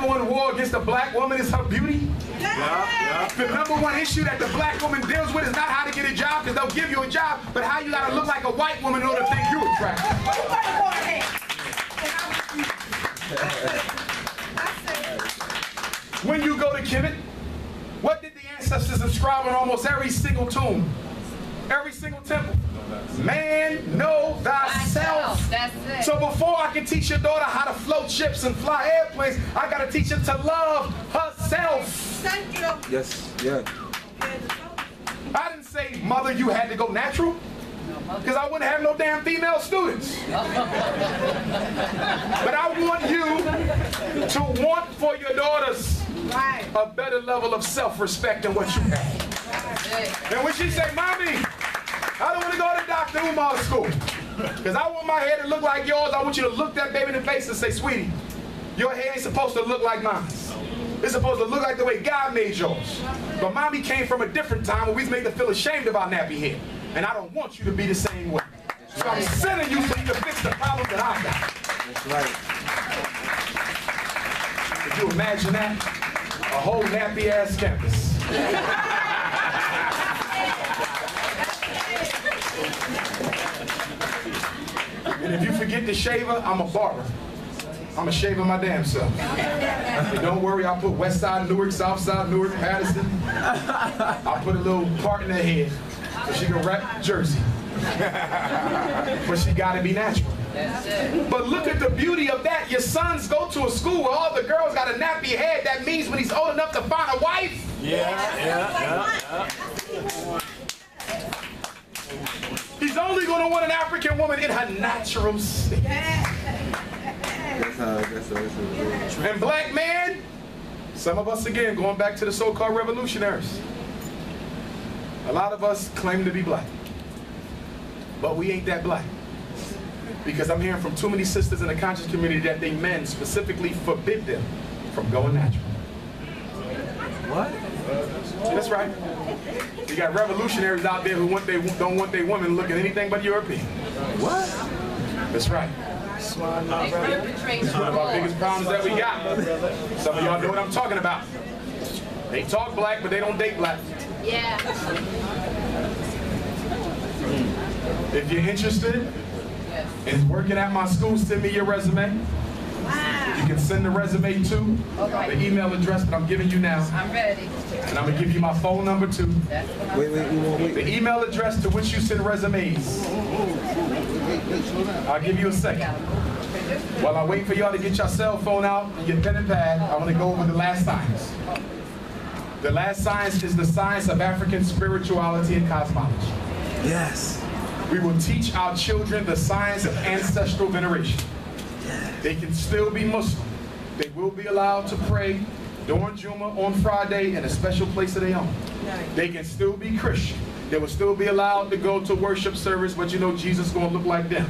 #1 war against the black woman is her beauty. Yeah. The #1 issue that the black woman deals with is not how to get a job, because they'll give you a job, but how you gotta look like a white woman in order to think you attractive. When you go to Kemet, what did the ancestors inscribe on almost every single tomb? Every single temple? Man, know thyself. That's it. So before I can teach your daughter how to float ships and fly airplanes, I gotta teach her to love herself. Thank you. Yes, yeah. I didn't say, mother, you had to go natural, because I wouldn't have no damn female students. But I want you to want for your daughters a better level of self-respect than what you have. And when she say, Mommy, I don't want to go to Dr. Umar's school, because I want my hair to look like yours, I want you to look that baby in the face and say, sweetie, your hair ain't supposed to look like mine. It's supposed to look like the way God made yours. But Mommy came from a different time where we was made to feel ashamed of our nappy hair. And I don't want you to be the same way. So I'm sending you so you can fix the problem that I got. That's right. Could you imagine that? A whole nappy-ass campus. And if you forget to shave her, I'm a barber. I'm a shaver my damn self. And don't worry, I'll put West Side Newark, South Side Newark, Patterson. I'll put a little part in her head so she can rep Jersey. But she gotta be natural. But look at the beauty of that. Your sons go to a school where all the girls got a nappy head. That means when he's old enough to find a wife, he's only gonna want an African woman in her natural state. And black man, some of us again, going back to the so-called revolutionaries. A lot of us claim to be black, but we ain't that black. Because I'm hearing from too many sisters in the conscious community that they men specifically forbid them from going natural. What? That's right. You got revolutionaries out there who don't want their women looking anything but European. What? That's right. It's one of our biggest problems that we got. Some of y'all know what I'm talking about. They talk black, but they don't date black. Yeah. If you're interested in working at my school, send me your resume. You can send the resume to the email address that I'm giving you now. I'm ready. And I'm going to give you my phone number too. Wait. The email address to which you send resumes. I'll give you a second. While I wait for y'all to get your cell phone out and your pen and pad, I want to go over the last science. The last science is the science of African spirituality and cosmology. Yes. We will teach our children the science of ancestral veneration. They can still be Muslim. They will be allowed to pray during Juma on Friday in a special place of their own. They can still be Christian. They will still be allowed to go to worship service, but you know Jesus is going to look like them.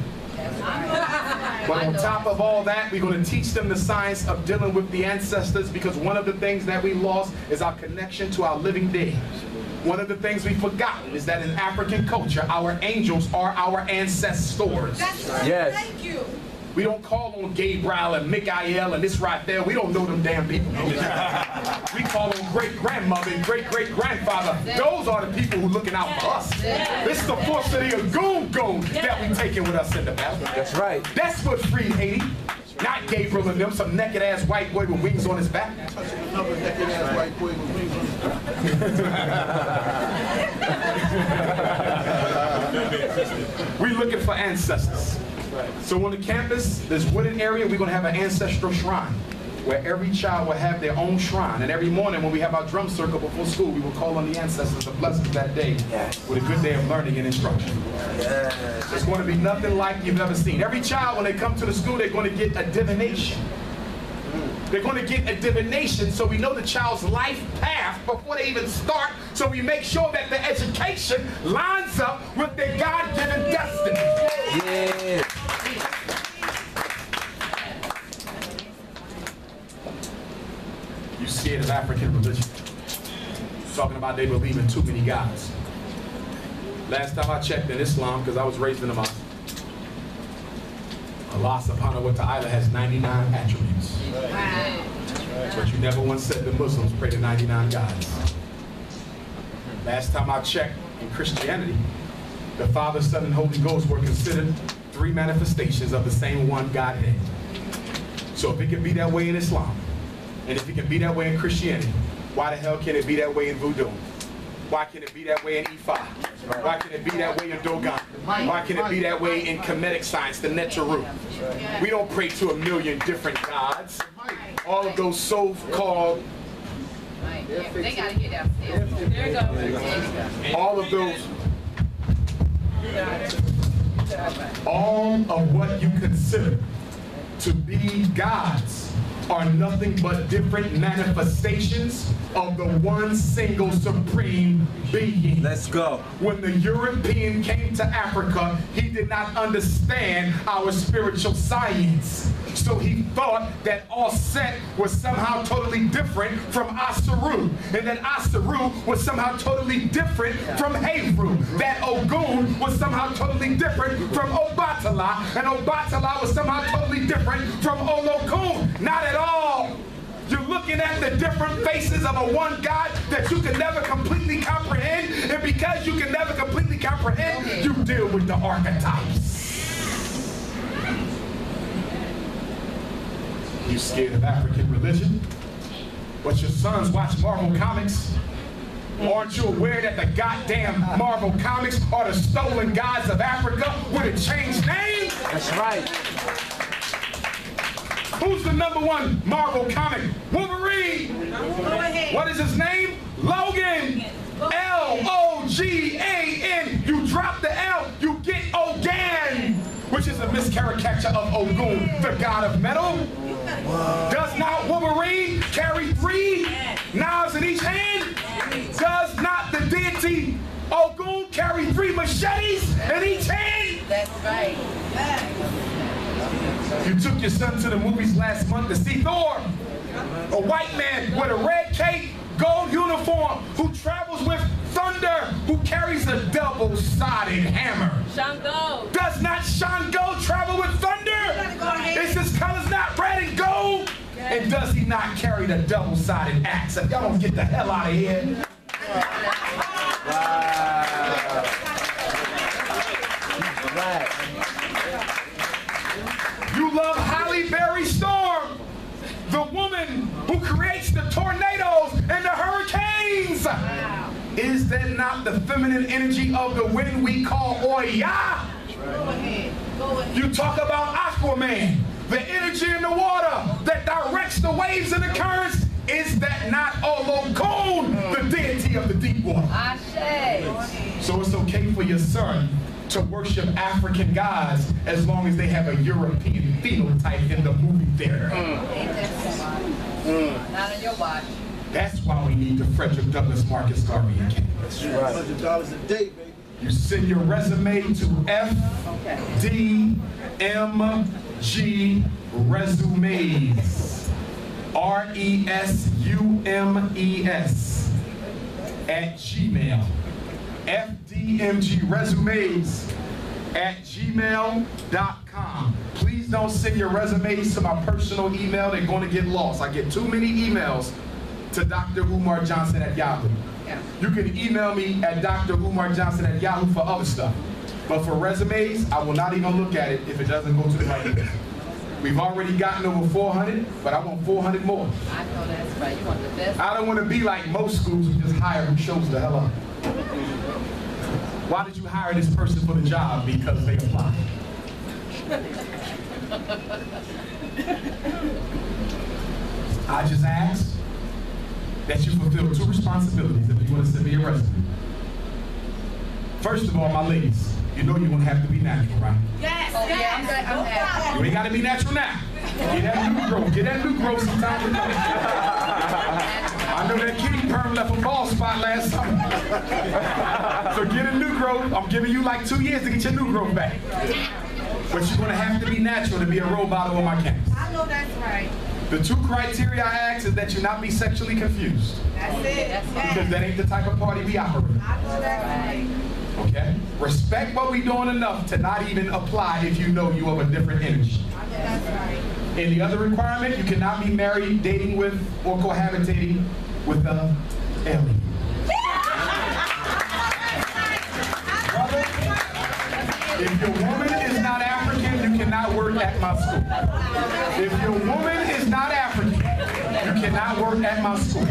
But on top of all that, we're going to teach them the science of dealing with the ancestors, because one of the things that we lost is our connection to our living dead. One of the things we've forgotten is that in African culture, our angels are our ancestors. Yes. Thank you. We don't call on Gabriel and Michael and this right there. We don't know them damn people. We call on great-grandmother and great-great-grandfather. Those are the people who are looking out for us. This is the force of the Agoon that we taking with us in the battle. That's right. That's what freed Haiti. Not Gabriel and them, some naked-ass white boy with wings on his back. Another naked-ass white boy with wings on his back. We're looking for ancestors. So on the campus, this wooden area, we're going to have an ancestral shrine where every child will have their own shrine. And every morning when we have our drum circle before school, we will call on the ancestors to bless us that day with a good day of learning and instruction. It's going to be nothing like you've ever seen. Every child, when they come to the school, they're going to get a divination. They're going to get a divination so we know the child's life path before they even start, so we make sure that the education lines up with their God-given destiny. Yeah. You scared of African religion. Talking about they believe in too many gods. Last time I checked in Islam, because I was raised in a mosque, Allah subhanahu wa ta'ala has 99 attributes. But you never once said the Muslims pray to 99 gods. Last time I checked, in Christianity, the Father, Son, and Holy Ghost were considered 3 manifestations of the same one Godhead. So if it can be that way in Islam, and if it can be that way in Christianity, why the hell can it be that way in Voodoo? Why can it be that way in Ifa? Why can it be that way in Dogon? Why can it be that way in Kemetic science, the Neteru? We don't pray to a million different gods. All of those so-called, They gotta get downstairs. There you go. all of those, all of what you consider to be gods are nothing but different manifestations of the one single supreme being. Let's go. When the European came to Africa, he did not understand our spiritual science. So he thought that Sept was somehow totally different from Asaru, and that Asaru was somehow totally different from Hebrew. That Ogun was somehow totally different from Obatala, and Obatala was somehow totally different from Olokun. Not at all. You're looking at the different faces of a one God that you can never completely comprehend, and because you can never completely comprehend, you deal with the archetypes. You scared of African religion, but your sons watch Marvel Comics. Aren't you aware that the goddamn Marvel Comics are the stolen gods of Africa with a changed name? That's right. Who's the #1 Marvel comic? Wolverine. Go ahead. What is his name? Logan. L-O-G-A-N. You drop the L, you get Ogan, which is a miscaricature of Ogun, the god of metal. Does not Wolverine carry 3 knives in each hand? Does not the deity Ogun carry 3 machetes in each hand? That's right. You took your son to the movies last month to see Thor, a white man with a red cape, gold uniform, who travels with thunder, who carries a double-sided hammer. Shango. Does not Shango travel with thunder? Is his colors not red and gold? And does he not carry the double-sided axe? If y'all don't get the hell out of here. Right. You love Halle Berry Storm, the woman who creates the tornadoes and the hurricanes. Is that not the feminine energy of the wind we call Oya? Go ahead. Go ahead. You talk about Aquaman, the energy in the water that directs the waves and the currents. Is that not Olokun, the deity of the deep water? Ashe. So it's okay for your son to worship African gods as long as they have a European phenotype in the movie theater. Not on your watch. That's why we need the Frederick Douglass Marcus Garvey Academy. That's right. $100 a day, baby. You send your resume to FDMG Resumes, RESUMES @Gmail. FDMGresumes@gmail.com. Please don't send your resumes to my personal email. They're going to get lost. I get too many emails to Dr. Umar Johnson at Yahoo. Yeah. You can email me at Dr. Umar Johnson at Yahoo for other stuff. But for resumes, I will not even look at it if it doesn't go to the right email. We've already gotten over 400, but I want 400 more. I know that's right. You want the best. I don't want to be like most schools who just hire who shows the hell up. Why did you hire this person for the job? Because they applied. I just asked that you fulfill 2 responsibilities if you want to send me a resume. First of all, my ladies, you know you're going to have to be natural, right? Yes. Oh, yeah, I'm good. You ain't got to be natural now. Get that new growth. Get that new growth sometime with me. I know that kitty perm left a bald spot last summer. So get a new growth. I'm giving you like 2 years to get your new growth back. But you're going to have to be natural to be a role model on my campus. I know that's right. The 2 criteria I ask is that you not be sexually confused. That's it. That's Because that ain't the type of party we operate. I know that's right. Okay? Respect what we doing enough to not even apply if you know you have a different energy. I know that's right. And the other requirement, you cannot be married, dating with, or cohabitating with an alien. Brother, if your woman is not African, you cannot work at my school. If your woman is not African, you cannot work at my school.